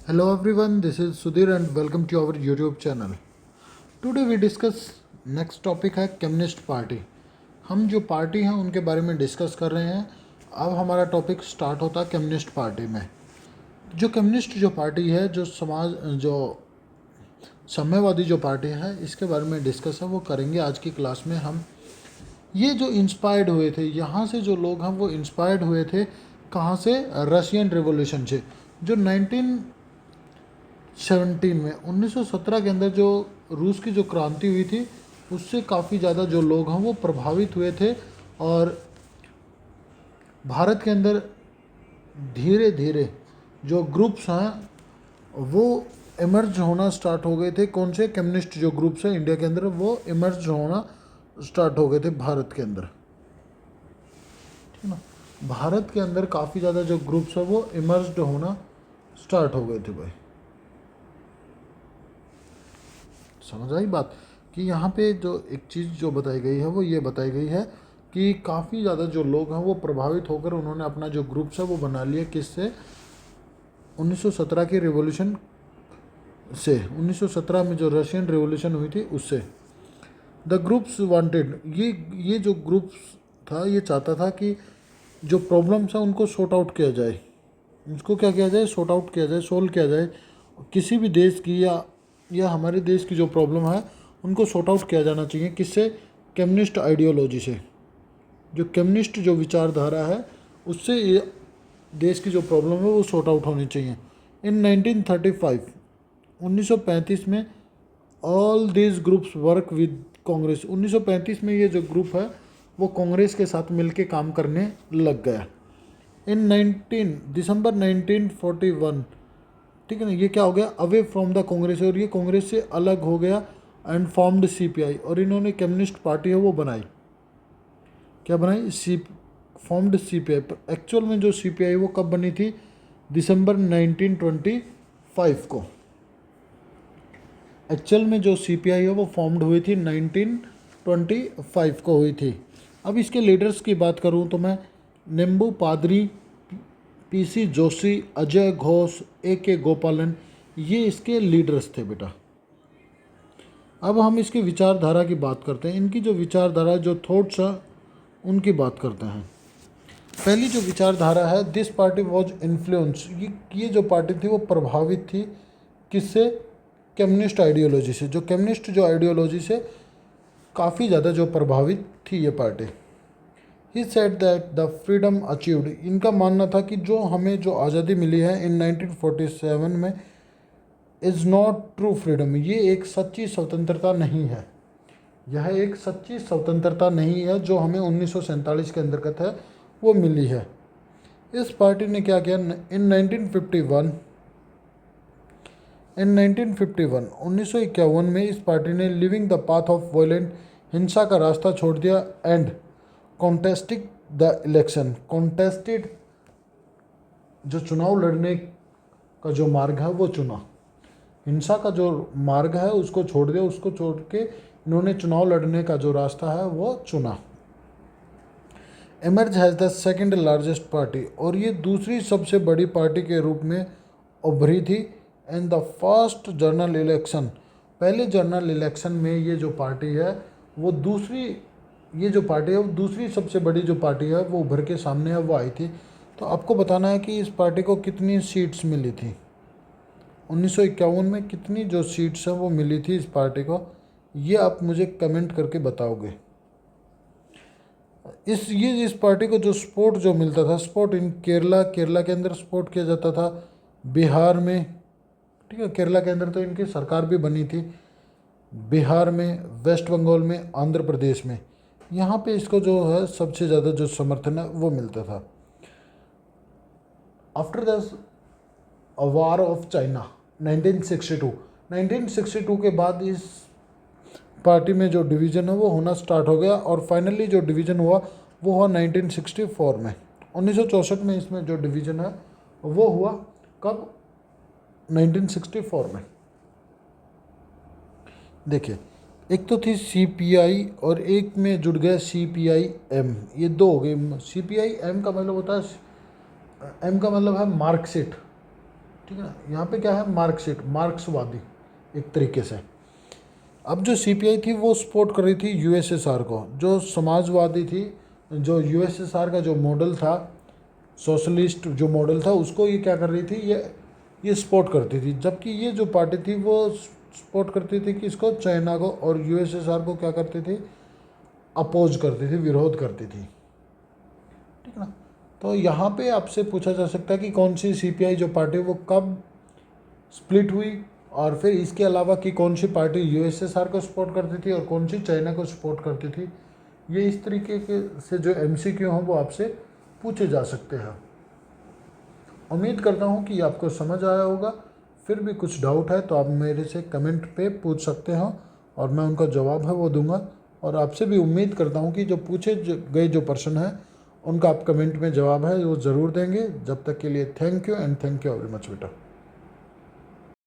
Hello everyone, this is Sudhir and welcome to our YouTube channel. Today we discuss next topic है communist party. हम जो party हैं उनके बारे में डिस्कस कर रहे हैं। अब हमारा टॉपिक स्टार्ट होता है कम्युनिस्ट पार्टी में। जो कम्युनिस्ट जो पार्टी है, जो साम्यवादी जो पार्टी है, इसके बारे में डिस्कस है वो करेंगे आज की क्लास में हम। ये जो इंस्पायर्ड हुए थे, यहाँ से जो लोग हैं वो इंस्पायर्ड हुए थे कहाँ से? रशियन रिवॉल्यूशन से। जो 1917 में 1917 के अंदर जो रूस की जो क्रांति हुई थी, उससे काफ़ी ज़्यादा जो लोग हैं वो प्रभावित हुए थे और भारत के अंदर धीरे धीरे जो ग्रुप्स हैं वो इमर्ज होना स्टार्ट हो गए थे। कौन से? कम्युनिस्ट जो ग्रुप्स हैं इंडिया के अंदर वो इमर्ज होना स्टार्ट हो गए थे भारत के अंदर, ठीक है ना। भारत के अंदर काफ़ी ज़्यादा जो ग्रुप्स है वो इमर्ज होना स्टार्ट हो गए थे भाई। समझ आई बात? कि यहाँ पे जो एक चीज़ जो बताई गई है वो ये बताई गई है कि काफ़ी ज़्यादा जो लोग हैं वो प्रभावित होकर उन्होंने अपना जो ग्रुप्स है वो बना लिया। किससे? 1917 की रिवॉल्यूशन से। 1917 में जो रशियन रिवॉल्यूशन हुई थी उससे। द ग्रुप्स वांटेड, ये जो ग्रुप्स था ये चाहता था कि जो प्रॉब्लम्स हैं उनको सॉर्ट आउट किया जाए। उसको क्या किया जाए? सॉर्ट आउट किया जाए, सोल्व किया जाए। किसी भी देश की या हमारे देश की जो प्रॉब्लम है उनको सॉर्ट आउट किया जाना चाहिए। किससे? कम्युनिस्ट आइडियोलॉजी से। जो कम्युनिस्ट जो विचारधारा है उससे ये देश की जो प्रॉब्लम है वो सॉर्ट आउट होनी चाहिए। इन 1935 1935 में all this groups work with Congress. 1935 में ये जो ग्रुप है वो कांग्रेस के साथ मिलके काम करने लग गया। इन 19 दिसंबर 1941, ठीक है ना, ये क्या हो गया? अवे फ्रॉम द कांग्रेस, और ये कांग्रेस से अलग हो गया एंड फॉर्म्ड सीपीआई, और इन्होंने कम्युनिस्ट पार्टी है वो बनाई। क्या बनाई? Formed CPI. एक्चुअल में जो सीपीआई वो कब बनी थी? दिसंबर 1925 को। एक्चुअल में जो सीपीआई है वो फॉर्म्ड हुई थी 1925 को हुई थी। अब इसके लीडर्स की बात करूं तो मैं नेम्बू पादरी, पीसी जोशी, अजय घोष, ए.के. गोपालन, ये इसके लीडर्स थे बेटा। अब हम इसकी विचारधारा की बात करते हैं। इनकी जो विचारधारा, जो थॉट्स हैं उनकी बात करते हैं। पहली जो विचारधारा है, दिस पार्टी वॉज इन्फ्लुएंस, ये जो पार्टी थी वो प्रभावित थी किससे? कम्युनिस्ट आइडियोलॉजी से। जो कम्युनिस्ट जो आइडियोलॉजी से काफ़ी ज़्यादा जो प्रभावित थी ये party. He said that the freedom achieved, इनका मानना था कि जो हमें जो आज़ादी मिली है इन 1947 में, इज़ नॉट ट्रू फ्रीडम, ये एक सच्ची स्वतंत्रता नहीं है। यह एक सच्ची स्वतंत्रता नहीं है जो हमें 1947 के अंतर्गत है वो मिली है। इस पार्टी ने क्या किया? इन 1951 1951 में इस पार्टी ने living the path of violent, हिंसा का रास्ता छोड़ दिया, and contesting the election, contested, जो चुनाव लड़ने का जो मार्ग है वो चुना। हिंसा का जो मार्ग है उसको छोड़ दिया, उसको छोड़ के इन्होंने चुनाव लड़ने का जो रास्ता है वो चुना। Emerge has the second largest party, और ये दूसरी सबसे बड़ी पार्टी के रूप में उभरी थी। And the first general election, पहले जनरल इलेक्शन में ये जो पार्टी है वो दूसरी सबसे बड़ी जो पार्टी है वो उभर के सामने है वो आई थी। तो आपको बताना है कि इस पार्टी को कितनी सीट्स मिली थी। 1951 में कितनी जो सीट्स हैं वो मिली थी इस पार्टी को, ये आप मुझे कमेंट करके बताओगे। इस पार्टी को जो सपोर्ट जो मिलता था, सपोर्ट इन केरला के अंदर सपोर्ट किया जाता था, बिहार में, ठीक है, केरला के अंदर तो इनकी सरकार भी बनी थी, बिहार में, वेस्ट बंगाल में, आंध्र प्रदेश में, यहाँ पे इसको जो है सबसे ज़्यादा जो समर्थन है वो मिलता था। After the war of China 1962 के बाद इस पार्टी में जो डिवीज़न है वो होना स्टार्ट हो गया, और फाइनली जो डिवीज़न हुआ वो हुआ 1964 में। 1964 में इसमें जो डिवीज़न है वो हुआ कब? 1964 में। देखिए, एक तो थी सीपीआई और एक में जुड़ गया सीपीआई-एम, ये दो हो गए। सीपीआई-एम का मतलब होता है, एम का मतलब है मार्कशीट, ठीक है ना। यहाँ पे क्या है, मार्क्सिस्ट, मार्क्सवादी एक तरीके से। अब जो सीपीआई थी वो सपोर्ट कर रही थी यूएसएसआर को, जो समाजवादी थी, जो यूएसएसआर का जो मॉडल था, सोशलिस्ट जो मॉडल था, उसको ये क्या कर रही थी, ये सपोर्ट करती थी। जबकि ये जो पार्टी थी वो सपोर्ट करती थी कि इसको, चाइना को, और यूएसएसआर को क्या करती थी, अपोज करती थी, विरोध करती थी। ठीक है ना। तो यहाँ पे आपसे पूछा जा सकता है कि कौन सी सीपीआई जो पार्टी वो कब स्प्लिट हुई, और फिर इसके अलावा कि कौन सी पार्टी यूएसएसआर को सपोर्ट करती थी और कौन सी चाइना को सपोर्ट करती थी। ये इस तरीके के से जो एमसीक्यू हैं वो आपसे पूछे जा सकते हैं। उम्मीद करता हूँ कि आपको समझ आया होगा। फिर भी कुछ डाउट है तो आप मेरे से कमेंट पे पूछ सकते हो और मैं उनका जवाब है वो दूंगा। और आपसे भी उम्मीद करता हूँ कि जो पूछे गए जो प्रश्न हैं उनका आप कमेंट में जवाब है वो ज़रूर देंगे। जब तक के लिए thank you and thank you very much बेटा।